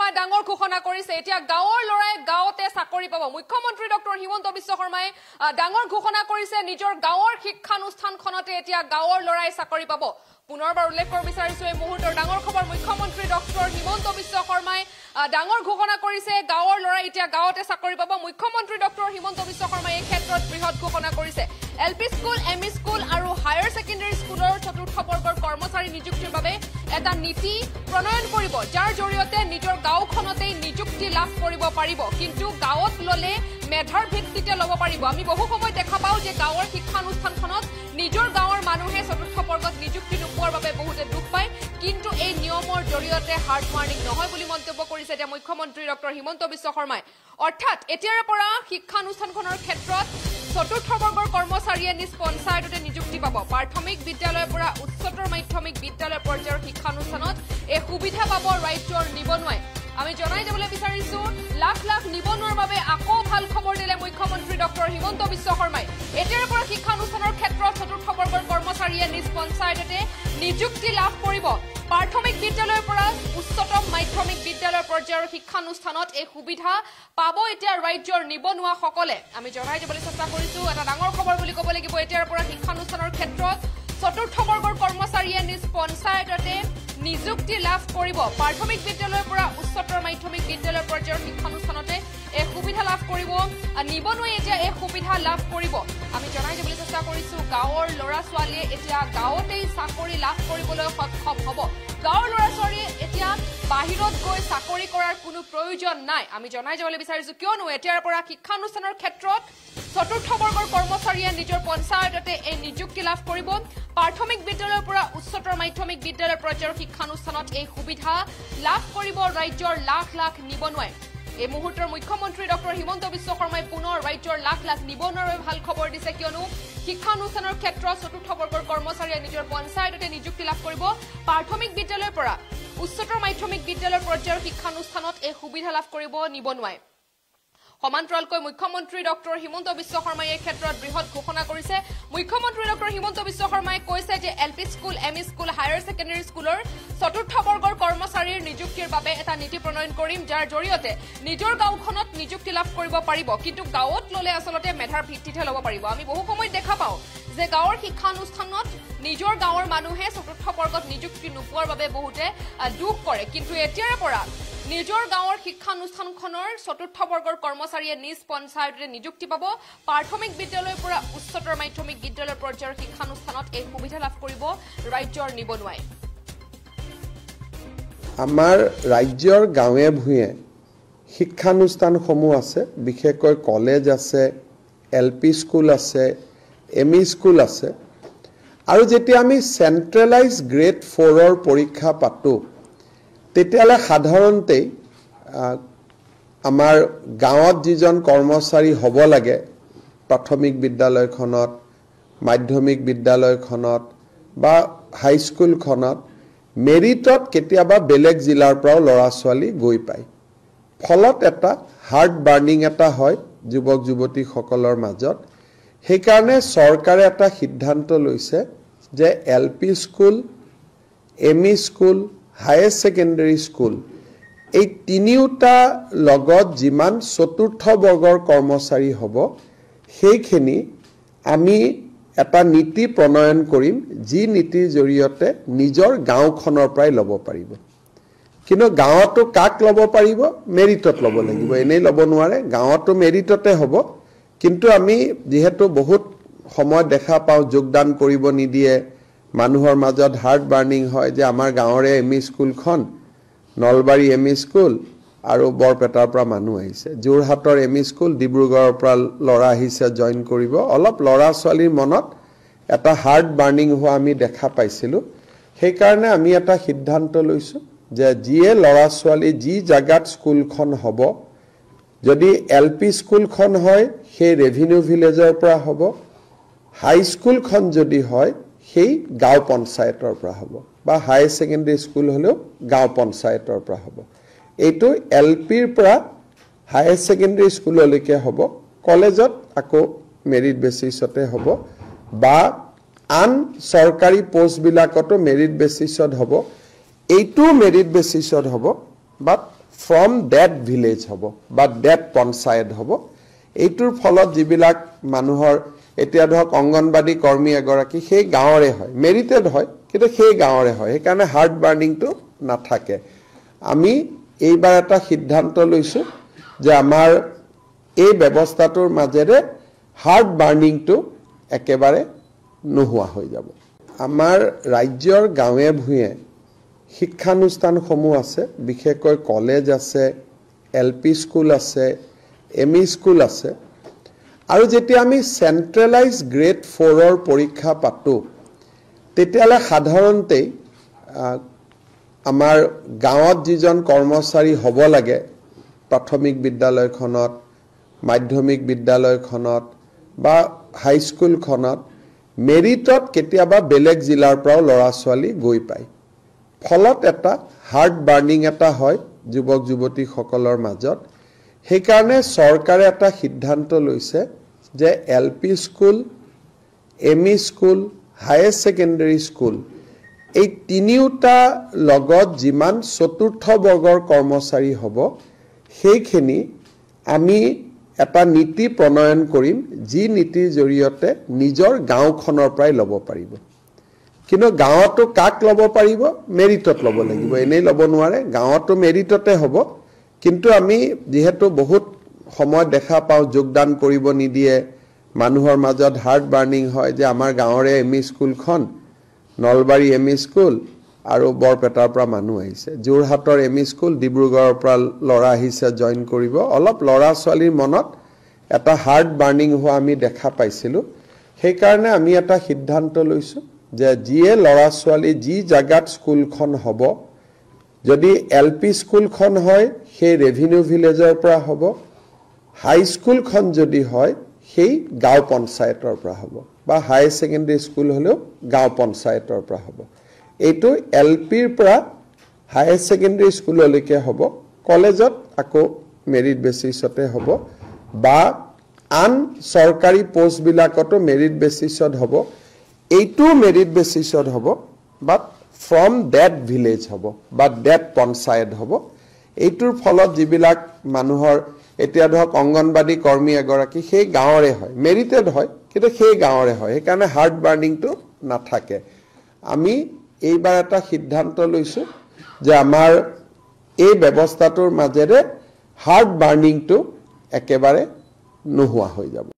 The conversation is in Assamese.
শৰ্মাই ডাঙৰ ঘোষণা কৰিছে এতিয়া গাঁৱৰ লৰাই গাঁৱতে চাকৰি পাব মুখ্যমন্ত্ৰী ডক্টৰ হিমন্ত বিশ্ব শৰ্মাই ডাঙৰ ঘোষণা কৰিছে নিজৰ গাঁৱৰ শিক্ষানুষ্ঠানখনতে এতিয়া গাঁৱৰ লৰাই চাকৰি পাব পুনৰবাৰ উল্লেখ কৰিব বিচাৰিছো এই মুহূৰ্তৰ ডাঙৰ খবৰ মুখ্যমন্ত্ৰী ডক্টৰ হিমন্ত বিশ্ব শৰ্মাই ডাঙৰ ঘোষণা কৰিছে গাঁৱৰ লৰাই এতিয়া গাঁৱতে চাকৰি পাব মুখ্যমন্ত্ৰী ডক্টৰ হিমন্ত বিশ্ব শৰ্মাই এই ক্ষেত্ৰত বৃহৎ ঘোষণা কৰিছে এলপি স্কুল এমই স্কুল আৰু হায়াৰ সেকেন্ডাৰী স্কুলৰ চতুৰ্থ বৰ্গৰ কৰ্মচাৰী নিযুক্তিৰ বাবে এটা নীতি প্ৰণয়ন কৰিব যাৰ জৰিয়তে নিজৰ গাঁওখনতেই নিযুক্তি লাভ কৰিব পাৰিব কিন্তু গাঁৱত ললে মেধাৰ ভিত্তিতে ল'ব পাৰিব আমি বহু সময় দেখা পাওঁ যে গাঁৱৰ শিক্ষানুষ্ঠানখনত নিজৰ গাঁৱৰ মানুহে চতুৰ্থ বৰ্গত নিযুক্তি নোপোৱাৰ বাবে বহুতে দুখ পায় কিন্তু এই নিয়মৰ জৰিয়তে হাৰ্ড মাৰ্নিং নহয় বুলি মন্তব্য কৰিছে এতিয়া মুখ্যমন্ত্ৰী ডক্টৰ হিমন্ত বিশ্ব শৰ্মাই অৰ্থাৎ এতিয়াৰে পৰা শিক্ষানুষ্ঠানখনৰ ক্ষেত্ৰত চতুৰ্থ বৰ্গৰ কৰ্মচাৰীয়ে নিজ পঞ্চায়ততে নিযুক্তি পাব প্ৰাথমিক বিদ্যালয়ৰ পৰা উচ্চতৰ মাধ্যমিক বিদ্যালয় পৰ্যায়ৰ শিক্ষানুষ্ঠানত এই সুবিধা পাব ৰাজ্যৰ নিবনুৱাই আমি জনাই দিবলৈ বিচাৰিছো লাখ লাখ নিবনুৱাৰ বাবে আকৌ ভাল খবৰ দিলে মুখ্যমন্ত্ৰী ডক্টৰ হিমন্ত বিশ্ব শৰ্মাই এতিয়াৰে পৰা শিক্ষানুষ্ঠানৰ ক্ষেত্ৰত চতুৰ্থ বৰ্গৰ কৰ্মচাৰীয়ে নিজ পঞ্চায়ততে নিযুক্তি লাভ কৰিব প্ৰাথমিক বিদ্যালয়ৰ পৰা উচ্চতম মাধ্যমিক বিদ্যালয় পৰ্যায়ৰ শিক্ষানুষ্ঠানত এই সুবিধা পাব এতিয়া ৰাজ্যৰ নিবনুৱাসকলে আমি জনাই দিবলৈ চেষ্টা কৰিছো এটা ডাঙৰ খবৰ বুলি ক'ব লাগিব এতিয়াৰে পৰা শিক্ষানুষ্ঠানৰ ক্ষেত্ৰত চতুৰ্থ বৰ্গৰ কৰ্মচাৰীয়ে নিজ পঞ্চায়ততে নিযুক্তি লাভ কৰিব প্ৰাথমিক বিদ্যালয়ৰ পৰা উচ্চতৰ মাধ্যমিক বিদ্যালয় পৰ্যায়ৰ শিক্ষানুষ্ঠানতে এই সুবিধা লাভ কৰিব নিবনুৱাই এতিয়া এই সুবিধা লাভ কৰিব আমি জনাই দিবলৈ চেষ্টা কৰিছো গাঁৱৰ ল'ৰা ছোৱালীয়ে এতিয়া গাঁৱতেই চাকৰি লাভ কৰিবলৈ সক্ষম হ'ব গাঁৱৰ ল'ৰা ছোৱালীয়ে এতিয়া বাহিৰত গৈ চাকৰি কৰাৰ কোনো প্ৰয়োজন নাই আমি জনাই যাবলৈ বিচাৰিছো কিয়নো এতিয়াৰ পৰা শিক্ষানুষ্ঠানৰ ক্ষেত্ৰত চতুৰ্থ বৰ্গৰ কৰ্মচাৰীয়ে নিজৰ পঞ্চায়ততে এই নিযুক্তি লাভ কৰিব প্ৰাথমিক বিদ্যালয়ৰ পৰা উচ্চতৰ মাধ্যমিক বিদ্যালয় পৰ্যায়ৰ শিক্ষানুষ্ঠানত এই সুবিধা লাভ কৰিব ৰাজ্যৰ লাখ লাখ নিবনুৱাই এই মুহূৰ্তৰ মুখ্যমন্ত্ৰী ডক্টৰ হিমন্ত বিশ্ব শৰ্মাই পুনৰ ৰাজ্যৰ লাখ লাখ নিবনুৱাৰ বাবে ভাল খবৰ দিছে কিয়নো শিক্ষানুষ্ঠানৰ ক্ষেত্ৰত চতুৰ্থ বৰ্গৰ কৰ্মচাৰীয়ে নিজৰ পঞ্চায়ততে নিযুক্তি লাভ কৰিব প্ৰাথমিক বিদ্যালয়ৰ পৰা উচ্চতৰ মাধ্যমিক বিদ্যালয় পৰ্যায়ৰ শিক্ষানুষ্ঠানত এই সুবিধা লাভ কৰিব নিবনুৱাই সমান্তৰালকৈ মুখ্যমন্ত্ৰী ডক্টৰ হিমন্ত বিশ্ব শৰ্মাই এই ক্ষেত্ৰত বৃহৎ ঘোষণা কৰিছে মুখ্যমন্ত্ৰী ডক্টৰ হিমন্ত বিশ্ব শৰ্মাই কৈছে যে LP school ME school higher secondary স্কুলৰ চতুৰ্থ বৰ্গৰ কৰ্মচাৰীৰ নিযুক্তিৰ বাবে এটা নীতি প্ৰণয়ন কৰিম যাৰ জৰিয়তে নিজৰ গাঁওখনত নিযুক্তি লাভ কৰিব পাৰিব কিন্তু গাঁৱত ললে আচলতে মেধাৰ ভিত্তিতহে ল'ব পাৰিব আমি বহু সময় দেখা পাওঁ যে গাঁৱৰ শিক্ষানুষ্ঠানত নিজৰ গাঁৱৰ মানুহে চতুৰ্থ বৰ্গত নিযুক্তি নোপোৱাৰ বাবে বহুতে দুখ কৰে কিন্তু এতিয়াৰে পৰা নিজৰ গাঁৱৰ শিক্ষানুষ্ঠানখনৰ চতুৰ্থ বৰ্গৰ কৰ্মচাৰীয়ে নিজ পঞ্চায়ততে নিযুক্তি পাব প্ৰাথমিক বিদ্যালয়ৰ পৰা উচ্চতৰ মাধ্যমিক বিদ্যালয় পৰ্যায়ৰ শিক্ষানুষ্ঠানত এই সুবিধা লাভ কৰিব ৰাজ্যৰ নিবনুৱাই আমাৰ ৰাজ্যৰ গাঁৱে ভূঞে শিক্ষানুষ্ঠানসমূহ আছে বিশেষকৈ কলেজ আছে এলপি স্কুল আছে এমই স্কুল আছে আৰু যেতিয়া আমি চেন্ট্ৰেলাইজ গ্ৰেড 4ৰ পৰীক্ষা পাতো তেতিয়ালে সাধাৰণতে আমাৰ গাঁৱত যিজন কৰ্মচাৰী হ'ব লাগে প্ৰাথমিক বিদ্যালয়খনত মাধ্যমিক বিদ্যালয়খনত বা হাইস্কুলখনত মেৰিটত কেতিয়াবা বেলেগ জিলাৰ পৰা ল'ৰা ছোৱালী গৈ পায় ফলত এটা হাৰ্ড বাৰ্নিং এটা হয় যুৱক যুৱতীসকলৰ মাজত সেইকাৰণে চৰকাৰে এটা সিদ্ধান্ত লৈছে যে LP school ME school higher secondary school এই তিনিওটা লগত যিমান চতুৰ্থ বৰ্গৰ কৰ্মচাৰী হ'ব সেইখিনি আমি এটা নীতি প্ৰণয়ন কৰিম যি নীতিৰ জৰিয়তে নিজৰ গাঁওখনৰ পৰাই ল'ব পাৰিব কিন্তু গাঁৱতো কাক ল'ব পাৰিব মেৰিটত ল'ব লাগিব এনেই ল'ব নোৱাৰে গাঁৱতো মেৰিটতে হ'ব কিন্তু আমি যেহেতু বহুত সময় দেখা পাওঁ যোগদান কৰিব নিদিয়ে মানুহৰ মাজত হাৰ্ড বাৰ্নিং হয় যে আমাৰ গাঁৱৰে এমই স্কুলখন নলবাৰী এমই স্কুল আৰু বৰপেটাৰ পৰা মানুহ আহিছে যোৰহাটৰ এমই স্কুল ডিব্ৰুগড়ৰ পৰা ল'ৰা আহিছে জয়েন কৰিব অলপ ল'ৰা ছোৱালীৰ মনত এটা হাৰ্ড বাৰ্নিং হোৱা আমি দেখা পাইছিলোঁ সেইকাৰণে আমি এটা সিদ্ধান্ত লৈছোঁ যে যিয়ে ল'ৰা ছোৱালী যি জাগাত স্কুলখন হ'ব যদি এলপি স্কুলখন হয় সেই ৰেভিনিউ ভিলেজৰ পৰা হ'ব হাই স্কুলখন যদি হয় সেই গাঁও পঞ্চায়তৰ পৰা হ'ব বা হায়াৰ সেকেন্ডাৰী স্কুল হলেও গাঁও পঞ্চায়তৰ পৰা হ'ব এইটো এলপিৰ পৰা হায়াৰ সেকেন্ডাৰী স্কুললৈকে হ'ব কলেজত আকৌ মেৰিট বেচিছতে হ'ব বা আন সৰকাৰি পোষ্ট বিলাকতো মেৰিট বেচিছত হ'ব এইটো মেৰিট বেচিছত হ'ব বাট ফ্ৰম ডেট ভিলেজ হ'ব বা ডেট পঞ্চায়ত হ'ব এইটোৰ ফলত যিবিলাক মানুহৰ এতিয়া ধৰক অংগনবাদী কৰ্মী এগৰাকী সেই গাঁৱৰে হয় মেৰিটেড হয় কিন্তু সেই গাঁৱৰে হয় সেইকাৰণে হাৰ্ট বাৰ্নিংটো নাথাকে আমি এইবাৰ এটা সিদ্ধান্ত লৈছোঁ যে আমাৰ এই ব্যৱস্থাটোৰ মাজেৰে হাৰ্ট বাৰ্নিংটো একেবাৰে নোহোৱা হৈ যাব আমাৰ ৰাজ্যৰ গাঁৱে ভূঞে শিক্ষানুষ্ঠানসমূহ আছে বিশেষকৈ কলেজ আছে LP স্কুল আছে ME স্কুল আছে আৰু যেতিয়া আমি সেন্ট্ৰেলাইজ গ্ৰেড 4ৰ পৰীক্ষা পাতো তেতিয়ালে সাধাৰণতে আমাৰ গাঁৱত যিজন কৰ্মচাৰী হ'ব লাগে প্ৰাথমিক বিদ্যালয়খনত মাধ্যমিক বিদ্যালয়খনত বা হাইস্কুলখনত মেৰিটত কেতিয়াবা বেলেগ জিলাৰ পৰা ল'ৰা ছোৱালী গৈ পায় ফলত এটা হাৰ্ট বাৰ্নিং এটা হয় যুৱক যুৱতীসকলৰ মাজত সেইকাৰণে চৰকাৰে এটা সিদ্ধান্ত লৈছে যে LP school ME school higher secondary school এই তিনিওটা লগত যিমান চতুৰ্থ বৰ্গৰ কৰ্মচাৰী হ'ব সেইখিনি আমি এটা নীতি প্ৰণয়ন কৰিম যি নীতিৰ জৰিয়তে নিজৰ গাঁওখনৰ পৰাই ল'ব পাৰিব কিন্তু গাঁৱতো কাক ল'ব পাৰিব মেৰিটত ল'ব লাগিব এনেই ল'ব নোৱাৰে গাঁৱতো মেৰিটতে হ'ব কিন্তু আমি যেহেতু বহুত সময় দেখা পাওঁ যোগদান কৰিব নিদিয়ে মানুহৰ মাজত হাৰ্ট বাৰ্নিং হয় যে আমাৰ গাঁৱৰে ME স্কুলখন নলবাৰী ME স্কুল আৰু বৰপেটাৰ পৰা মানুহ আহিছে যোৰহাটৰ ME স্কুল ডিব্ৰুগড়ৰ পৰা ল'ৰা আহিছে জয়েন কৰিব অলপ ল'ৰা ছোৱালীৰ মনত এটা হাৰ্ট বাৰ্নিং হোৱা আমি দেখা পাইছিলোঁ সেইকাৰণে আমি এটা সিদ্ধান্ত লৈছোঁ যে যিয়ে ল'ৰা ছোৱালী যি জাগাত স্কুলখন হ'ব যদি LP স্কুলখন হয় সেই ৰেভিনিউ ভিলেজৰ পৰা হ'ব হাই স্কুলখন যদি হয় সেই গাঁও পঞ্চায়তৰ পৰা হ'ব বা হায়াৰ সেকেন্ডাৰী স্কুল হ'লেও গাঁও পঞ্চায়তৰ পৰা হ'ব এইটো LPৰ পৰা হায়াৰ সেকেন্ডাৰী স্কুললৈকে হ'ব কলেজত আকৌ মেৰিট বেচিছতে হ'ব বা আন চৰকাৰী পোষ্ট বিলাকতো মেৰিট বেচিছত হ'ব এইটো মেৰিট বেচিছত হ'ব বাট ফ্ৰম ডেট ভিলেজ হ'ব বা ডেট পঞ্চায়ত হ'ব এইটোৰ ফলত যিবিলাক মানুহৰ এতিয়া ধৰক অংগনবাদী কৰ্মী এগৰাকী সেই গাঁৱৰে হয় মেৰিটেড হয় কিন্তু সেই গাঁৱৰে হয় সেইকাৰণে হাৰ্ট বাৰ্নিংটো নাথাকে আমি এইবাৰ এটা সিদ্ধান্ত লৈছোঁ যে আমাৰ এই ব্যৱস্থাটোৰ মাজেৰে হাৰ্ট বাৰ্নিংটো একেবাৰে নোহোৱা হৈ যাব